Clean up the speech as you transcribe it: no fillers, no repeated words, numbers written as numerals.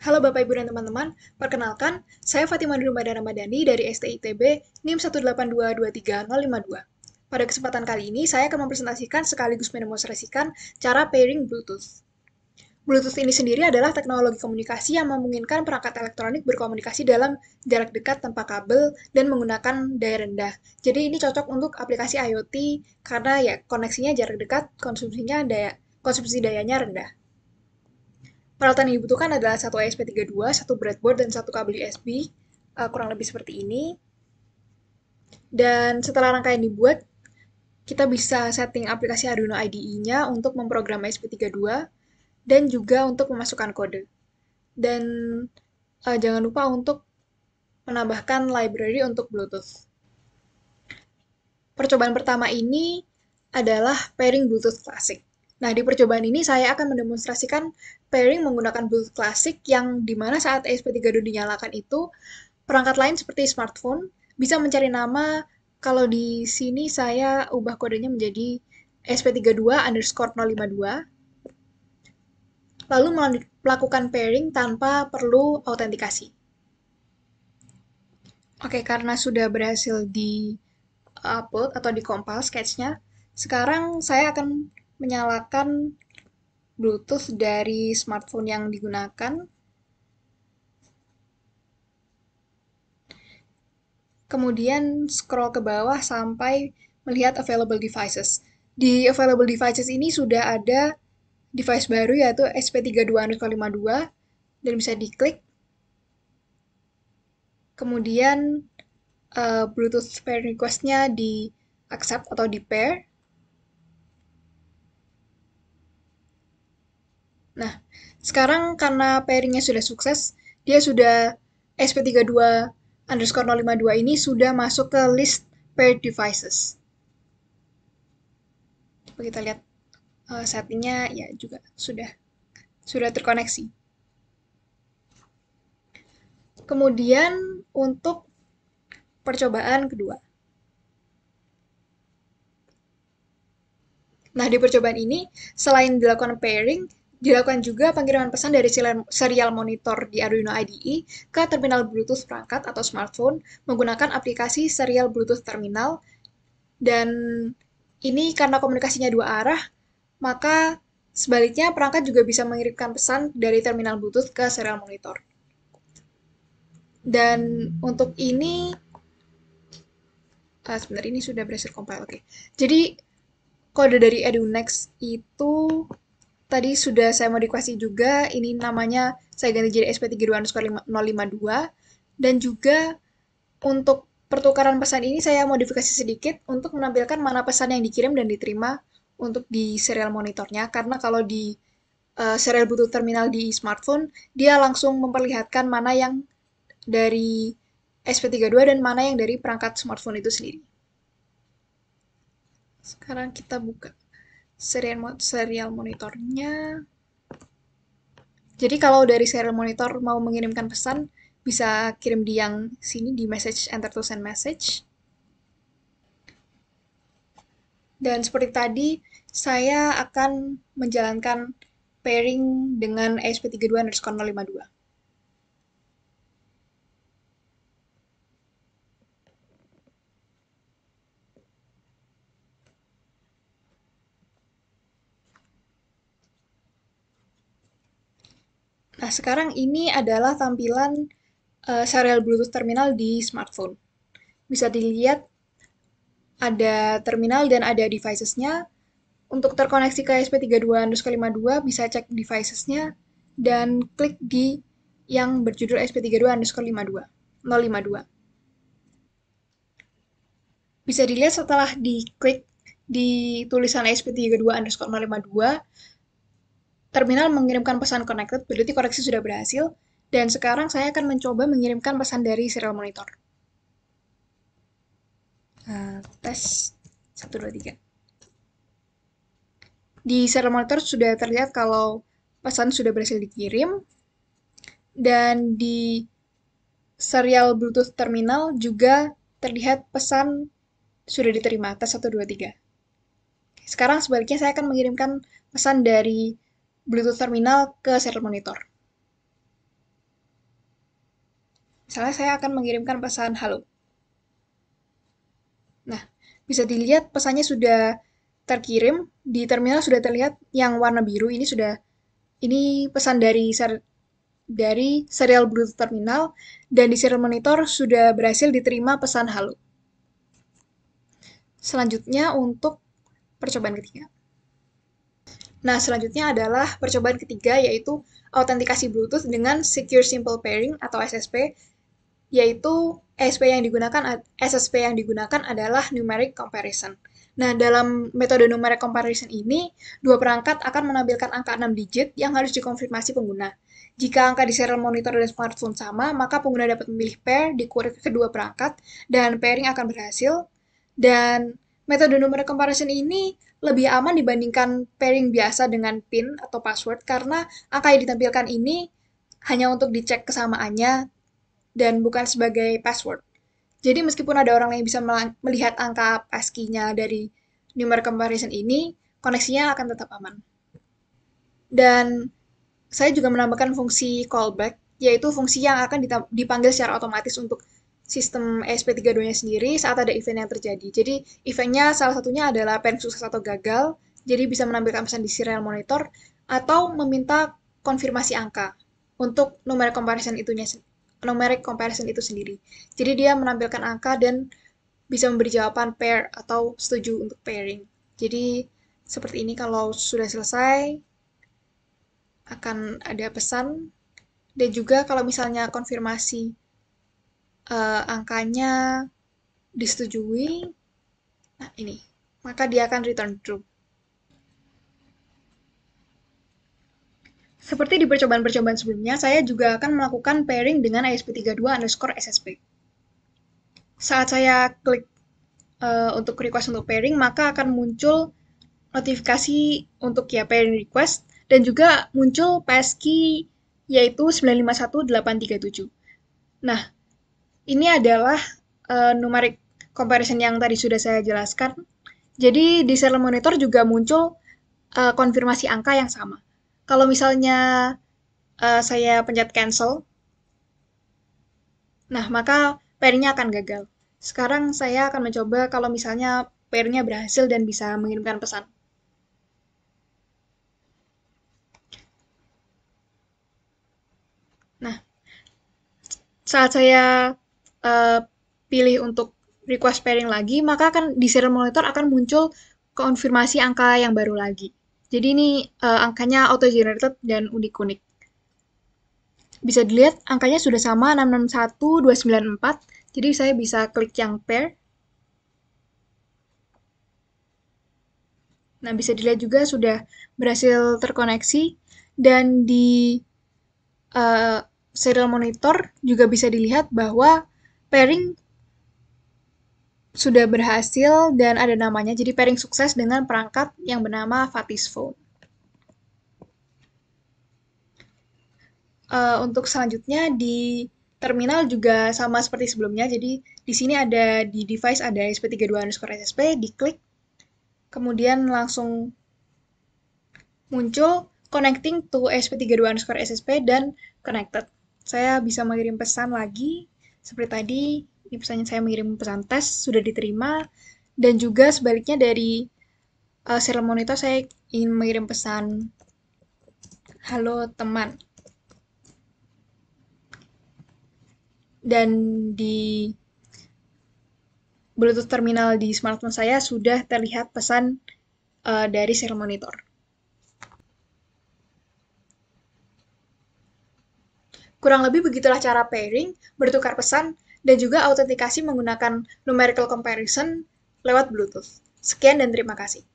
Halo Bapak Ibu dan teman-teman, perkenalkan, saya Fatima Nurmada Ramadhani dari STITB NIM 1822302. Pada kesempatan kali ini, saya akan mempresentasikan sekaligus mendemonstrasikan cara pairing Bluetooth. Bluetooth ini sendiri adalah teknologi komunikasi yang memungkinkan perangkat elektronik berkomunikasi dalam jarak dekat tanpa kabel dan menggunakan daya rendah. Jadi ini cocok untuk aplikasi IoT karena ya koneksinya jarak dekat, konsumsi dayanya rendah. Peralatan yang dibutuhkan adalah satu ESP32, satu breadboard, dan satu kabel USB, kurang lebih seperti ini. Dan setelah rangkaian dibuat, kita bisa setting aplikasi Arduino IDE-nya untuk memprogram ESP32 dan juga untuk memasukkan kode. Dan jangan lupa untuk menambahkan library untuk Bluetooth. Percobaan pertama ini adalah pairing Bluetooth Classic. Nah, di percobaan ini saya akan mendemonstrasikan pairing menggunakan Bluetooth Classic yang dimana saat ESP32 dinyalakan itu, perangkat lain seperti smartphone bisa mencari nama. Kalau di sini saya ubah kodenya menjadi ESP32_052, lalu melakukan pairing tanpa perlu autentikasi. Oke, karena sudah berhasil di upload atau di compile sketchnya, sekarang saya akan menyalakan Bluetooth dari smartphone yang digunakan. Kemudian scroll ke bawah sampai melihat available devices. Di available devices ini sudah ada device baru yaitu SP32_52 dan bisa diklik. Kemudian Bluetooth pair request-nya di accept atau di pair. Nah, sekarang karena pairingnya sudah sukses, dia sudah SP32_052 ini sudah masuk ke list paired devices. Coba kita lihat settingnya ya juga sudah terkoneksi. Kemudian untuk percobaan kedua. Nah, di percobaan ini, selain dilakukan pairing, dilakukan juga pengiriman pesan dari serial monitor di Arduino IDE ke terminal Bluetooth perangkat atau smartphone menggunakan aplikasi serial Bluetooth terminal. Dan ini karena komunikasinya dua arah, maka sebaliknya perangkat juga bisa mengirimkan pesan dari terminal Bluetooth ke serial monitor. Dan untuk ini, sebentar ini sudah berhasil compile, oke. Jadi kode dari EduNext itu tadi sudah saya modifikasi juga, ini namanya saya ganti jadi SP32_052, dan juga untuk pertukaran pesan ini saya modifikasi sedikit untuk menampilkan mana pesan yang dikirim dan diterima untuk di serial monitornya, karena kalau di serial Bluetooth terminal di smartphone, dia langsung memperlihatkan mana yang dari SP32 dan mana yang dari perangkat smartphone itu sendiri. Sekarang kita buka serial monitornya. Jadi kalau dari serial monitor mau mengirimkan pesan, bisa kirim di yang sini di message enter to send message. Dan seperti tadi, saya akan menjalankan pairing dengan ESP32_052. Nah, sekarang ini adalah tampilan serial Bluetooth terminal di smartphone. Bisa dilihat ada terminal dan ada devices-nya. Untuk terkoneksi ke SP32_052 bisa cek devices-nya dan klik di yang berjudul SP32_052. Bisa dilihat setelah diklik di tulisan SP32_052, terminal mengirimkan pesan connected, berarti koneksi sudah berhasil, dan sekarang saya akan mencoba mengirimkan pesan dari serial monitor. Tes 1, 2, 3. Di serial monitor sudah terlihat kalau pesan sudah berhasil dikirim, dan di serial Bluetooth terminal juga terlihat pesan sudah diterima, tes 1, 2, 3. Sekarang sebaliknya saya akan mengirimkan pesan dari Bluetooth terminal ke serial monitor. Misalnya saya akan mengirimkan pesan halo. Nah, bisa dilihat pesannya sudah terkirim, di terminal sudah terlihat yang warna biru ini pesan dari serial Bluetooth terminal, dan di serial monitor sudah berhasil diterima pesan halo. Selanjutnya untuk percobaan ketiga. Nah, selanjutnya adalah percobaan ketiga, yaitu autentikasi Bluetooth dengan Secure Simple Pairing atau SSP, yaitu SSP yang digunakan adalah numeric comparison. Nah, dalam metode numeric comparison ini, dua perangkat akan menampilkan angka 6 digit yang harus dikonfirmasi pengguna. Jika angka di serial monitor dan smartphone sama, maka pengguna dapat memilih pair di kurir kedua perangkat, dan pairing akan berhasil. Dan metode numeric comparison ini lebih aman dibandingkan pairing biasa dengan PIN atau password, karena angka yang ditampilkan ini hanya untuk dicek kesamaannya dan bukan sebagai password. Jadi meskipun ada orang yang bisa melihat angka ASCII-nya dari numeric comparison ini, koneksinya akan tetap aman. Dan saya juga menambahkan fungsi callback, yaitu fungsi yang akan dipanggil secara otomatis untuk sistem ESP32-nya sendiri saat ada event yang terjadi. Jadi eventnya salah satunya adalah pairing sukses atau gagal, jadi bisa menampilkan pesan di serial monitor, atau meminta konfirmasi angka untuk numeric comparison itu sendiri. Jadi dia menampilkan angka dan bisa memberi jawaban pair atau setuju untuk pairing. Jadi seperti ini kalau sudah selesai akan ada pesan, dan juga kalau misalnya konfirmasi angkanya disetujui, nah ini, maka dia akan return true. Seperti di percobaan-percobaan sebelumnya, saya juga akan melakukan pairing dengan ESP32_SSP. Saat saya klik untuk request untuk pairing, maka akan muncul notifikasi untuk ya pairing request, dan juga muncul passkey yaitu 951837. Nah, ini adalah numeric comparison yang tadi sudah saya jelaskan. Jadi di serial monitor juga muncul konfirmasi angka yang sama. Kalau misalnya saya pencet cancel, nah maka pairnya akan gagal. Sekarang saya akan mencoba kalau misalnya pairnya berhasil dan bisa mengirimkan pesan. Nah, saat saya uh, pilih untuk request pairing lagi, maka akan di serial monitor akan muncul konfirmasi angka yang baru lagi. Jadi ini angkanya auto-generated dan unik-unik. Bisa dilihat angkanya sudah sama 661294. Jadi saya bisa klik yang pair. Nah, bisa dilihat juga sudah berhasil terkoneksi, dan di serial monitor juga bisa dilihat bahwa pairing sudah berhasil dan ada namanya. Jadi pairing sukses dengan perangkat yang bernama Fatis Phone. Untuk selanjutnya di terminal juga sama seperti sebelumnya. Jadi di sini ada di device ada ESP32_SSP, diklik, kemudian langsung muncul connecting to ESP32_SSP dan connected. Saya bisa mengirim pesan lagi seperti tadi. Ini pesannya, saya mengirim pesan tes sudah diterima, dan juga sebaliknya dari serial monitor saya ingin mengirim pesan halo teman, dan di Bluetooth terminal di smartphone saya sudah terlihat pesan dari serial monitor. Kurang lebih begitulah cara pairing, bertukar pesan, dan juga autentikasi menggunakan numerical comparison lewat Bluetooth. Sekian dan terima kasih.